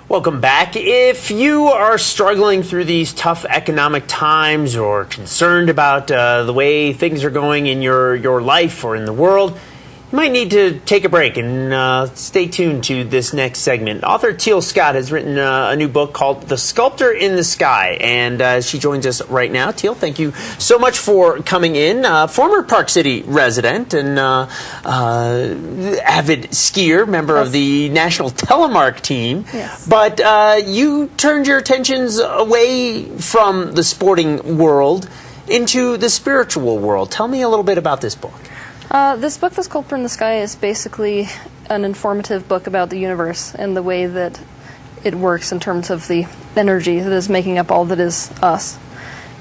Welcome back. If you are struggling through these tough economic times or concerned about the way things are going in your life or in the world, you might need to take a break and stay tuned to this next segment. Author Teal Swan has written a new book called The Sculptor in the Sky, and she joins us right now. Teal, thank you so much for coming in. Former Park City resident and avid skier, member of the National Telemark team. Yes. But you turned your attentions away from the sporting world into the spiritual world. Tell me a little bit about this book. This book, The Sculptor in the Sky, is basically an informative book about the universe and the way that it works in terms of the energy that is making up all that is us.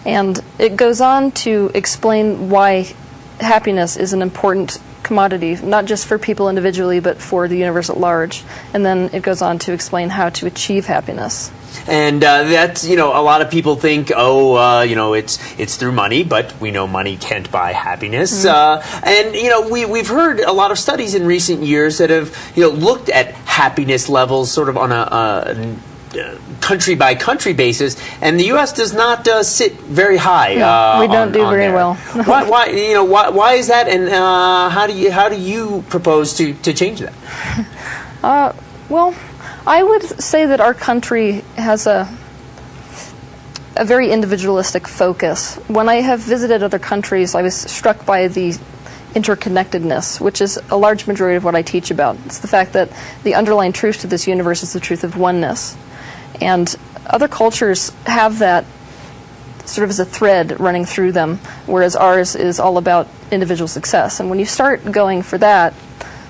And it goes on to explain why happiness is an important commodity, not just for people individually, but for the universe at large. And then it goes on to explain how to achieve happiness. And that's, a lot of people think, it's through money, but we know money can't buy happiness. And we've heard a lot of studies in recent years that have, looked at happiness levels sort of on a country by country basis, and the U.S. does not sit very high. No, we don't do very well. Why is that? And how do you propose to change that? Well, I would say that our country has a very individualistic focus. When I have visited other countries, I was struck by the interconnectedness, which is a large majority of what I teach about. It's the fact that the underlying truth to this universe is the truth of oneness. And other cultures have that sort of as a thread running through them, whereas ours is all about individual success. And when you start going for that,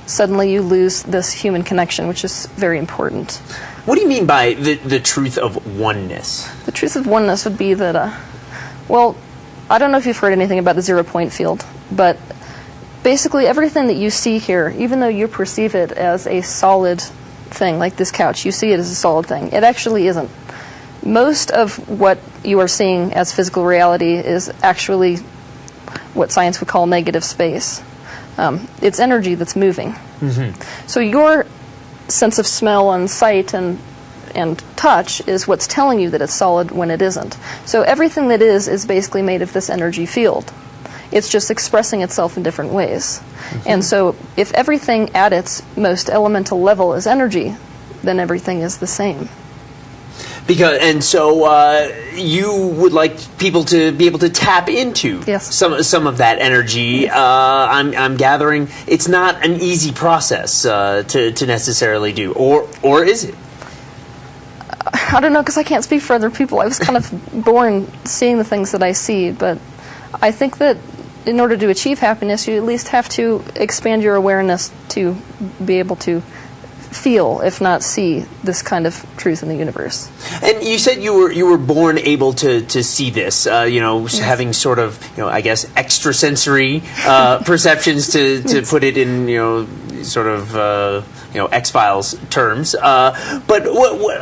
suddenly you lose this human connection, which is very important. What do you mean by the truth of oneness? The truth of oneness would be that, I don't know if you've heard anything about the 0-point field, but basically everything that you see here, even though you perceive it as a solid thing, like this couch, you see it as a solid thing. It actually isn't. Most of what you are seeing as physical reality is actually what science would call negative space. It's energy that's moving. So your sense of smell and sight and touch is what's telling you that it's solid when it isn't. So everything that is basically made of this energy field. It's just expressing itself in different ways. And so if everything at its most elemental level is energy, then everything is the same. So you would like people to be able to tap into some of that energy. Yes. I'm gathering it's not an easy process to necessarily do, or is it? I don't know, because I can't speak for other people. I was kind of born seeing the things that I see, but I think that in order to achieve happiness, you at least have to expand your awareness to be able to feel, if not see, this kind of truth in the universe. And you said you were born able to see this, having sort of, I guess, extrasensory perceptions to put it in, sort of, X-Files terms. But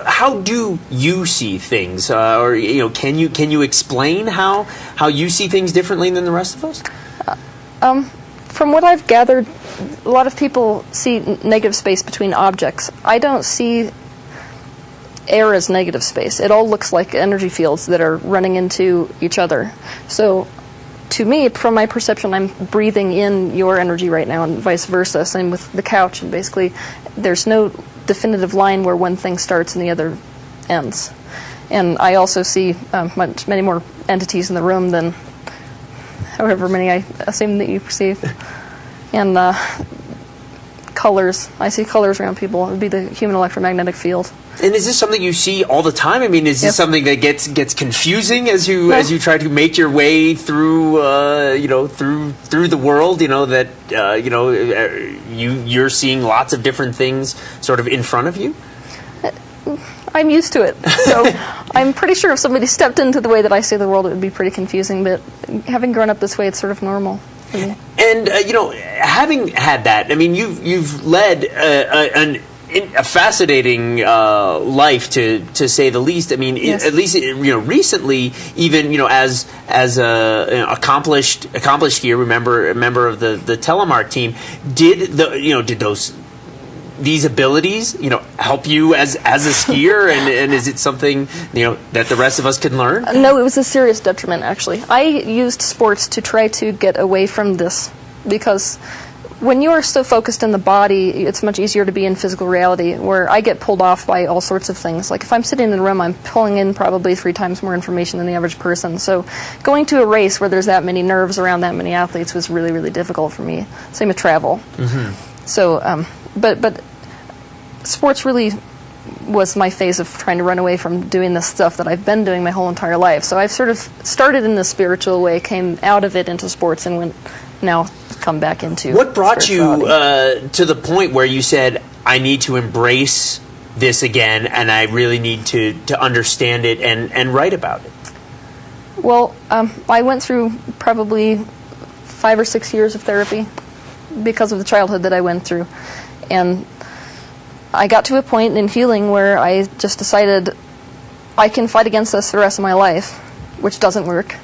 how do you see things? Or, can you explain how you see things differently than the rest of us? From what I've gathered, a lot of people see negative space between objects. I don't see air as negative space. It all looks like energy fields that are running into each other. So to me, from my perception, I'm breathing in your energy right now and vice versa. Same with the couch. And basically, there's no definitive line where one thing starts and the other ends. And I also see many more entities in the room than however many I assume that you perceive. And colors. I see colors around people. It would be the human electromagnetic field. And is this something you see all the time? I mean, is this something that gets confusing as you try to make your way through through the world? You're seeing lots of different things sort of in front of you. I'm used to it, so I'm pretty sure if somebody stepped into the way that I see the world, it would be pretty confusing. But having grown up this way, it's sort of normal for me. And having had that, I mean, you've led a fascinating life, to say the least. I mean, at least recently, even as a accomplished skier, member of the telemark team, did those these abilities, help you as a skier, and is it something that the rest of us can learn? No, it was a serious detriment, actually. I used sports to try to get away from this, because when you are so focused in the body, it's much easier to be in physical reality, where I get pulled off by all sorts of things. Like if I'm sitting in a room, I'm pulling in probably 3 times more information than the average person. So going to a race where there's that many nerves around that many athletes was really, really difficult for me. Same with travel. So, but sports really was my phase of trying to run away from doing this stuff that I've been doing my whole entire life. So I've sort of started in the spiritual way, came out of it into sports, and went now come back into what brought you to the point where you said, I need to embrace this again, and I really need to understand it and write about it? Well, I went through probably 5 or 6 years of therapy because of the childhood that I went through, and I got to a point in healing where I just decided I can fight against this the rest of my life, which doesn't work,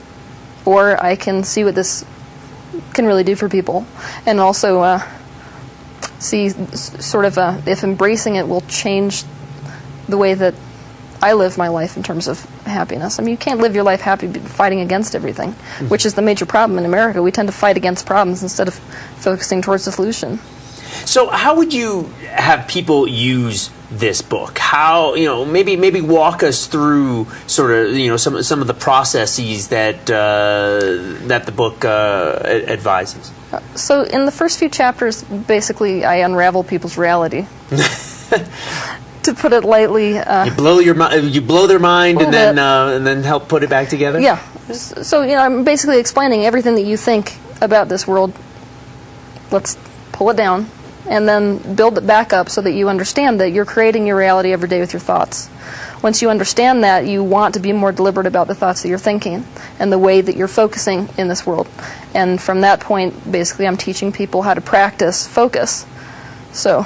or I can see what this can really do for people, and also see sort of if embracing it will change the way that I live my life in terms of happiness. I mean, you can't live your life happy fighting against everything, which is the major problem in America. We tend to fight against problems instead of focusing towards the solution. So how would you have people use this book? How, maybe walk us through sort of, some of the processes that that the book advises. So in the first few chapters, basically, I unravel people's reality. To put it lightly, you blow their mind, and then help put it back together. Yeah. So I'm basically explaining everything that you think about this world. Let's pull it down, and then build it back up so that you understand that you're creating your reality every day with your thoughts. Once you understand that, you want to be more deliberate about the thoughts that you're thinking and the way that you're focusing in this world. And from that point, basically, I'm teaching people how to practice focus. So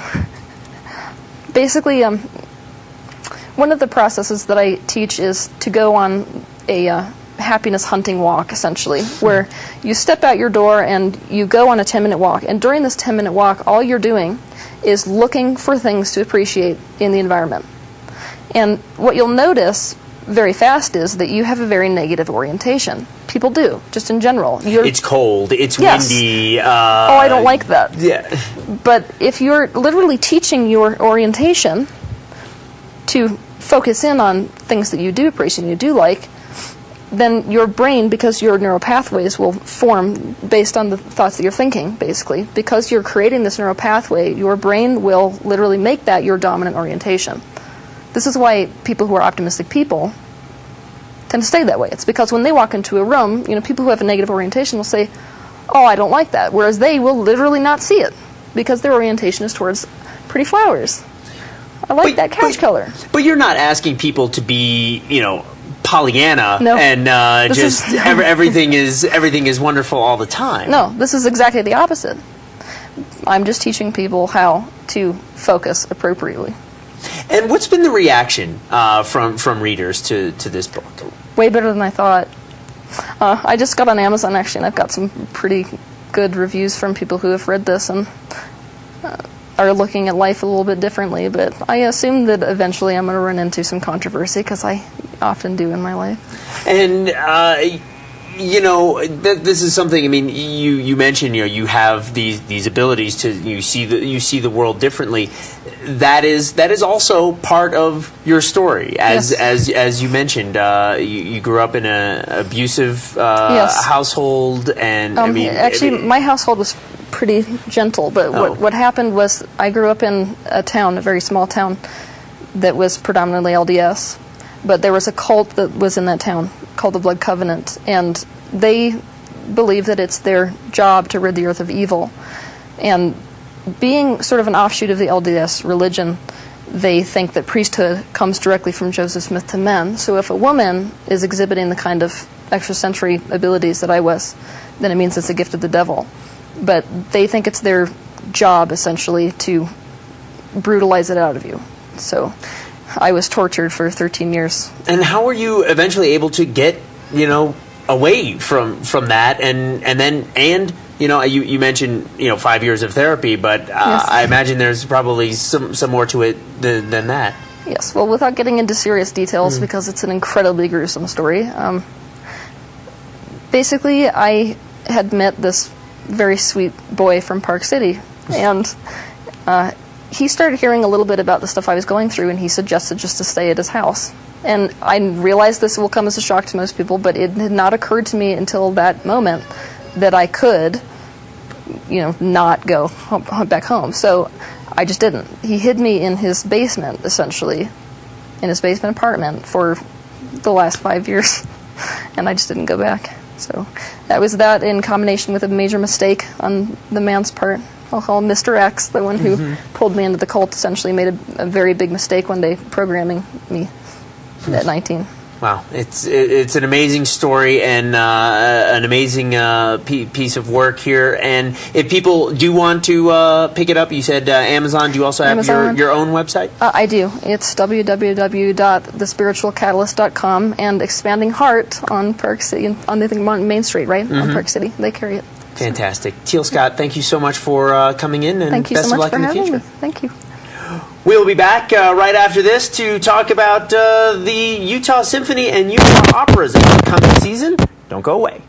basically, one of the processes that I teach is to go on a happiness hunting walk, essentially, where you step out your door and you go on a 10-minute walk, and during this 10-minute walk all you're doing is looking for things to appreciate in the environment. And what you'll notice very fast is that you have a very negative orientation. People do, just in general. It's cold, it's windy. I don't like that. Yeah. But if you're literally teaching your orientation to focus in on things that you do appreciate and you do like, then your brain, because your neural pathways will form based on the thoughts that you're thinking, basically. Because you're creating this neural pathway, your brain will literally make that your dominant orientation. This is why people who are optimistic people tend to stay that way. It's because when they walk into a room, people who have a negative orientation will say, oh, I don't like that, whereas they will literally not see it because their orientation is towards pretty flowers. I like that couch color. But you're not asking people to be, Pollyanna, no. And everything is wonderful all the time. No, this is exactly the opposite. I'm just teaching people how to focus appropriately. And what's been the reaction from readers to this book? Way better than I thought. I just got on Amazon, actually, and I've got some pretty good reviews from people who have read this and are looking at life a little bit differently. But I assume that eventually I'm going to run into some controversy, because I often do in my life. And this is something. I mean, you mentioned you have these abilities to you see the world differently. That is also part of your story, as you mentioned. You grew up in an abusive household, and my household was pretty gentle. But what happened was I grew up in a very small town, that was predominantly LDS. But there was a cult that was in that town called the Blood Covenant, and they believe that it's their job to rid the earth of evil. And being sort of an offshoot of the LDS religion, they think that priesthood comes directly from Joseph Smith to men. So if a woman is exhibiting the kind of extrasensory abilities that I was, then it means it's a gift of the devil. But they think it's their job, essentially, to brutalize it out of you. So I was tortured for 13 years. And how were you eventually able to get, away from that and You know, you mentioned 5 years of therapy, but Yes. I imagine there's probably some more to it than that. Yes, well, without getting into serious details, because it's an incredibly gruesome story, basically, I had met this very sweet boy from Park City, and he started hearing a little bit about the stuff I was going through, and he suggested just to stay at his house. And I realize this will come as a shock to most people, but it had not occurred to me until that moment that I could, not go back home. So I just didn't. He hid me in his basement, essentially, in his basement apartment for the last 5 years, and I just didn't go back. So that was that in combination with a major mistake on the man's part. I'll call him Mr. X, the one who pulled me into the cult, essentially made a very big mistake one day programming me at 19. Wow, it's an amazing story and an amazing piece of work here. And if people do want to pick it up, you said Amazon. Do you also have Amazon. your own website? I do. It's www.thespiritualcatalyst.com and Expanding Heart on Park City, on Main Street, right? On Park City. They carry it. Fantastic. Teal Scott, thank you so much for coming in, and Thank you best so of much luck for in the having future. me. Thank you. We'll be back right after this to talk about the Utah Symphony and Utah Operas in the coming season. Don't go away.